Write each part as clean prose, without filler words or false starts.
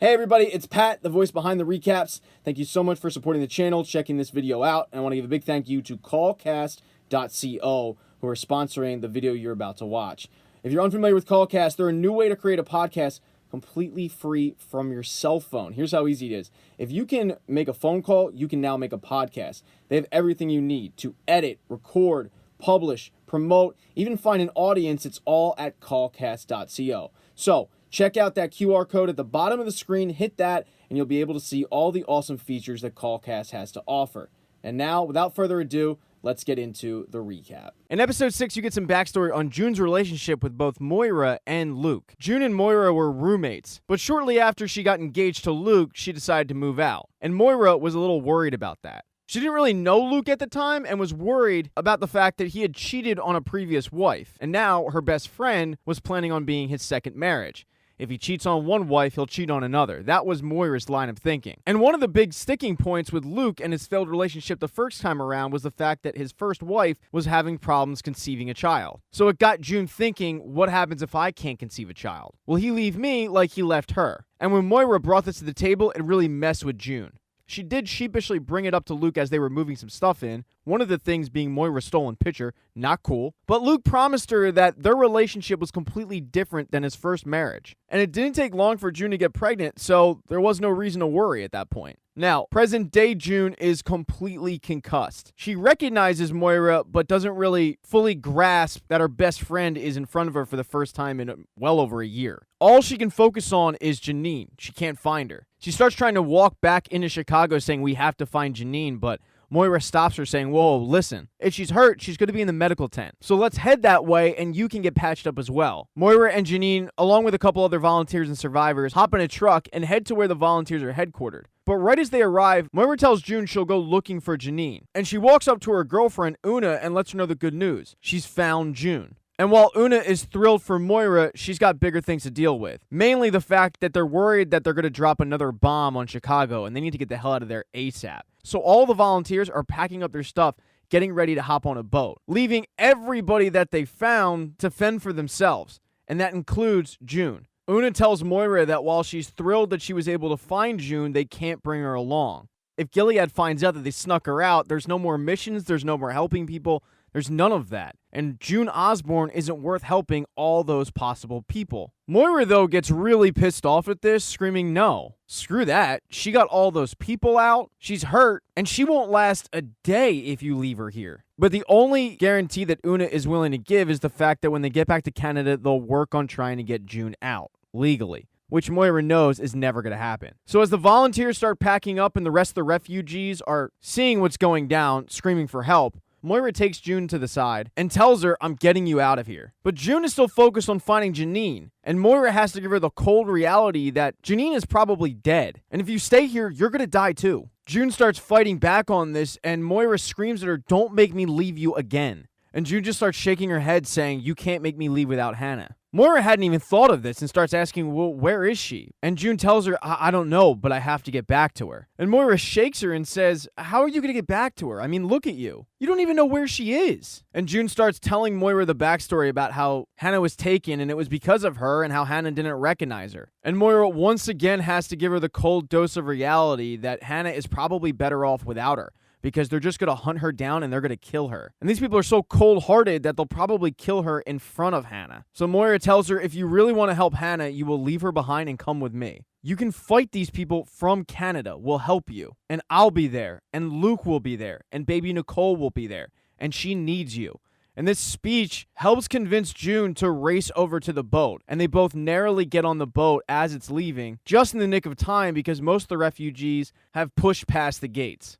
Hey everybody, it's Pat, the voice behind the recaps. Thank you so much for supporting the channel, checking this video out, and I want to give a big thank you to callcast.co, who are sponsoring the video you're about to watch. If you're unfamiliar with Callcast, they're a new way to create a podcast completely free from your cell phone. Here's how easy it is. If you can make a phone call, you can now make a podcast. They have everything you need to edit, record, publish, promote, even find an audience. It's all at callcast.co. So check out that QR code at the bottom of the screen, hit that, and you'll be able to see all the awesome features that Callcast has to offer. And now, without further ado, let's get into the recap. In episode 6, you get some backstory on June's relationship with both Moira and Luke. June and Moira were roommates, but shortly after she got engaged to Luke, she decided to move out. And Moira was a little worried about that. She didn't really know Luke at the time and was worried about the fact that he had cheated on a previous wife. And now her best friend was planning on being his second marriage. If he cheats on one wife, he'll cheat on another. That was Moira's line of thinking. And one of the big sticking points with Luke and his failed relationship the first time around was the fact that his first wife was having problems conceiving a child. So it got June thinking, what happens if I can't conceive a child? Will he leave me like he left her? And when Moira brought this to the table, it really messed with June. She did sheepishly bring it up to Luke as they were moving some stuff in, one of the things being Moira's stolen picture, not cool. But Luke promised her that their relationship was completely different than his first marriage. And it didn't take long for June to get pregnant, so there was no reason to worry at that point. Now, present-day June is completely concussed. She recognizes Moira, but doesn't really fully grasp that her best friend is in front of her for the first time in well over a year. All she can focus on is Janine. She can't find her. She starts trying to walk back into Chicago saying, we have to find Janine, but Moira stops her saying, whoa, listen, if she's hurt, she's going to be in the medical tent. So let's head that way and you can get patched up as well. Moira and Janine, along with a couple other volunteers and survivors, hop in a truck and head to where the volunteers are headquartered. But right as they arrive, Moira tells June she'll go looking for Janine. And she walks up to her girlfriend, Una, and lets her know the good news. She's found June. And while Una is thrilled for Moira, she's got bigger things to deal with. Mainly the fact that they're worried that they're going to drop another bomb on Chicago and they need to get the hell out of there ASAP. So all the volunteers are packing up their stuff, getting ready to hop on a boat, leaving everybody that they found to fend for themselves. And that includes June. Una tells Moira that while she's thrilled that she was able to find June, they can't bring her along. If Gilead finds out that they snuck her out, there's no more missions, there's no more helping people, there's none of that. And June Osborne isn't worth helping all those possible people. Moira, though, gets really pissed off at this, screaming, no, screw that. She got all those people out, she's hurt, and she won't last a day if you leave her here. But the only guarantee that Una is willing to give is the fact that when they get back to Canada, they'll work on trying to get June out, legally, which Moira knows is never going to happen. So as the volunteers start packing up and the rest of the refugees are seeing what's going down, screaming for help, Moira takes June to the side and tells her, I'm getting you out of here. But June is still focused on finding Janine, and Moira has to give her the cold reality that Janine is probably dead. And if you stay here, you're going to die too. June starts fighting back on this, and Moira screams at her, don't make me leave you again. And June just starts shaking her head saying, you can't make me leave without Hannah. Moira hadn't even thought of this and starts asking, well, where is she? And June tells her, I don't know, but I have to get back to her. And Moira shakes her and says, how are you going to get back to her? I mean, look at you. You don't even know where she is. And June starts telling Moira the backstory about how Hannah was taken and it was because of her and how Hannah didn't recognize her. And Moira once again has to give her the cold dose of reality that Hannah is probably better off without her, because they're just going to hunt her down and they're going to kill her. And these people are so cold-hearted that they'll probably kill her in front of Hannah. So Moira tells her, if you really want to help Hannah, you will leave her behind and come with me. You can fight these people from Canada. We'll help you. And I'll be there. And Luke will be there. And baby Nicole will be there. And she needs you. And this speech helps convince June to race over to the boat. And they both narrowly get on the boat as it's leaving, just in the nick of time because most of the refugees have pushed past the gates.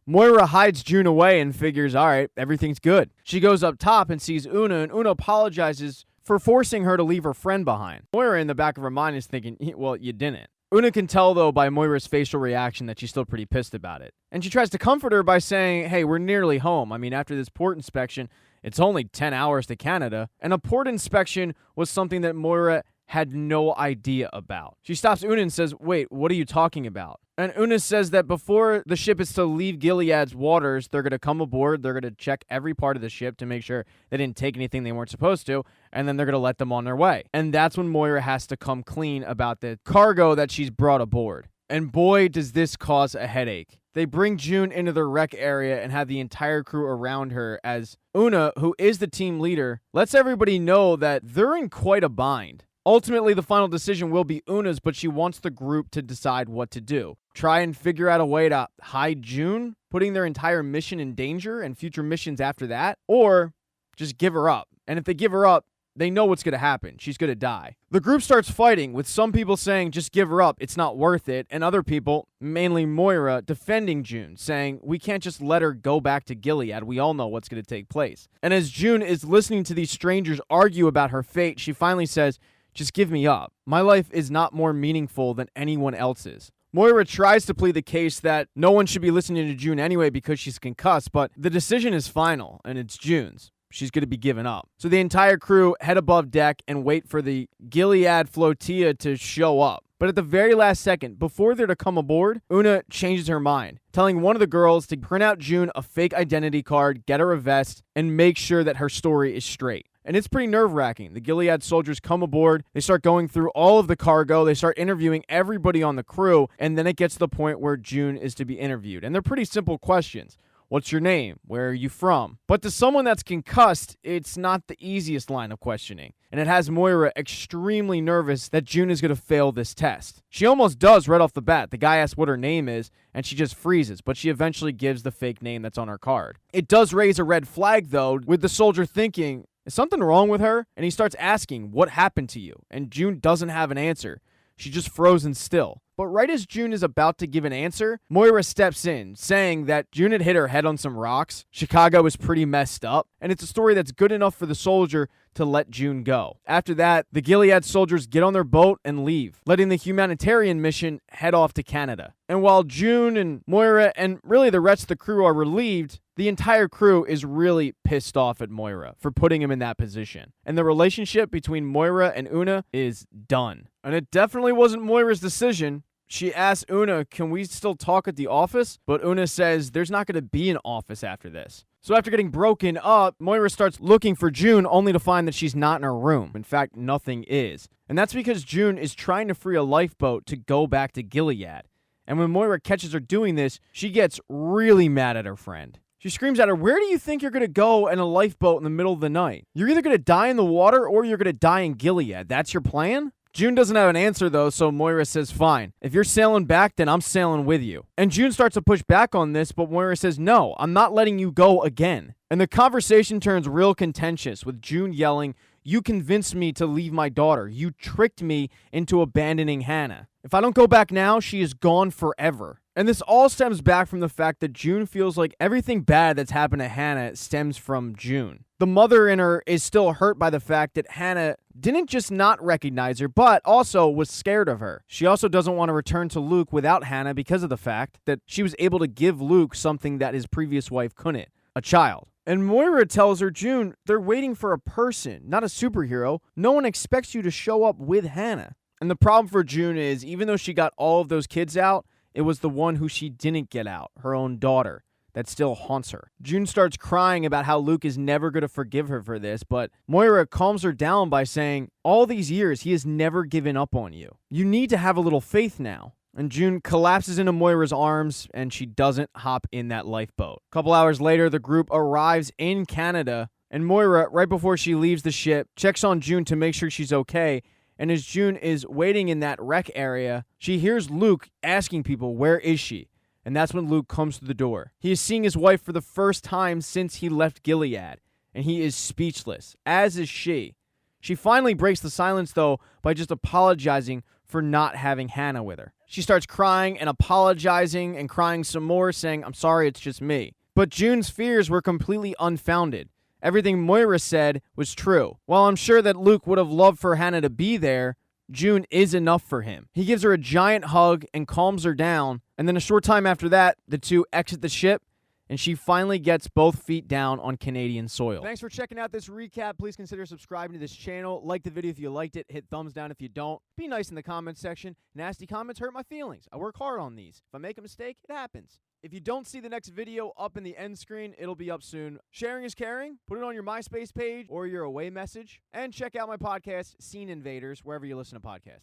Moira hides June away and figures, all right, everything's good. She goes up top and sees Una, and Una apologizes for forcing her to leave her friend behind. Moira, in the back of her mind, is thinking, well, you didn't. Una can tell, though, by Moira's facial reaction that she's still pretty pissed about it. And she tries to comfort her by saying, hey, we're nearly home. I mean, after this port inspection, it's only 10 hours to Canada. And a port inspection was something that Moira had no idea about. She stops Una and says, wait, what are you talking about? And Una says that before the ship is to leave Gilead's waters, they're going to come aboard, they're going to check every part of the ship to make sure they didn't take anything they weren't supposed to, and then they're going to let them on their way. And that's when Moira has to come clean about the cargo that she's brought aboard. And boy, does this cause a headache. They bring June into the wreck area and have the entire crew around her as Una, who is the team leader, lets everybody know that they're in quite a bind. Ultimately, the final decision will be Una's, but she wants the group to decide what to do. Try and figure out a way to hide June, putting their entire mission in danger and future missions after that, or just give her up. And if they give her up, they know what's going to happen. She's going to die. The group starts fighting, with some people saying, just give her up, it's not worth it, and other people, mainly Moira, defending June, saying, we can't just let her go back to Gilead. We all know what's going to take place. And as June is listening to these strangers argue about her fate, she finally says, just give me up. My life is not more meaningful than anyone else's. Moira tries to plead the case that no one should be listening to June anyway because she's concussed, but the decision is final, and it's June's. She's going to be given up. So the entire crew head above deck and wait for the Gilead flotilla to show up. But at the very last second, before they're to come aboard, Una changes her mind, telling one of the girls to print out June a fake identity card, get her a vest, and make sure that her story is straight. And it's pretty nerve-wracking. The Gilead soldiers come aboard, they start going through all of the cargo, they start interviewing everybody on the crew, and then it gets to the point where June is to be interviewed. And they're pretty simple questions. What's your name? Where are you from? But to someone that's concussed, it's not the easiest line of questioning. And it has Moira extremely nervous that June is going to fail this test. She almost does right off the bat. The guy asks what her name is, and she just freezes, but she eventually gives the fake name that's on her card. It does raise a red flag, though, with the soldier thinking, is something wrong with her? And he starts asking, what happened to you? And June doesn't have an answer. She's just frozen still. But right as June is about to give an answer, Moira steps in, saying that June had hit her head on some rocks, Chicago was pretty messed up, and it's a story that's good enough for the soldier to let June go. After that, the Gilead soldiers get on their boat and leave, letting the humanitarian mission head off to Canada. And while June and Moira and really the rest of the crew are relieved, the entire crew is really pissed off at Moira for putting him in that position. And the relationship between Moira and Una is done. And it definitely wasn't Moira's decision. She asks Una, can we still talk at the office? But Una says there's not going to be an office after this. So after getting broken up, Moira starts looking for June only to find that she's not in her room. In fact, nothing is. And that's because June is trying to free a lifeboat to go back to Gilead. And when Moira catches her doing this, she gets really mad at her friend. She screams at her, where do you think you're going to go in a lifeboat in the middle of the night? You're either going to die in the water or you're going to die in Gilead. That's your plan? June doesn't have an answer, though, so Moira says, fine. If you're sailing back, then I'm sailing with you. And June starts to push back on this, but Moira says, no, I'm not letting you go again. And the conversation turns real contentious, with June yelling, you convinced me to leave my daughter. You tricked me into abandoning Hannah. If I don't go back now, she is gone forever. And this all stems back from the fact that June feels like everything bad that's happened to Hannah stems from June. The mother in her is still hurt by the fact that Hannah didn't just not recognize her, but also was scared of her. She also doesn't want to return to Luke without Hannah because of the fact that she was able to give Luke something that his previous wife couldn't, a child. And Moira tells her, June, they're waiting for a person, not a superhero. No one expects you to show up with Hannah. And the problem for June is, even though she got all of those kids out, it was the one who she didn't get out, her own daughter, that still haunts her. June starts crying about how Luke is never going to forgive her for this, but Moira calms her down by saying, all these years, he has never given up on you. You need to have a little faith now. And June collapses into Moira's arms, and she doesn't hop in that lifeboat. A couple hours later, the group arrives in Canada, and Moira, right before she leaves the ship, checks on June to make sure she's okay. And as June is waiting in that wreck area, she hears Luke asking people, where is she? And that's when Luke comes to the door. He is seeing his wife for the first time since he left Gilead, and he is speechless, as is she. She finally breaks the silence, though, by just apologizing for not having Hannah with her. She starts crying and apologizing and crying some more, saying, I'm sorry, it's just me. But June's fears were completely unfounded. Everything Moira said was true. While I'm sure that Luke would have loved for Hannah to be there, June is enough for him. He gives her a giant hug and calms her down, and then a short time after that, the two exit the ship and she finally gets both feet down on Canadian soil. Thanks for checking out this recap. Please consider subscribing to this channel. Like the video if you liked it. Hit thumbs down if you don't. Be nice in the comments section. Nasty comments hurt my feelings. I work hard on these. If I make a mistake, it happens. If you don't see the next video up in the end screen, it'll be up soon. Sharing is caring. Put it on your MySpace page or your away message. And check out my podcast, Scene Invaders, wherever you listen to podcasts.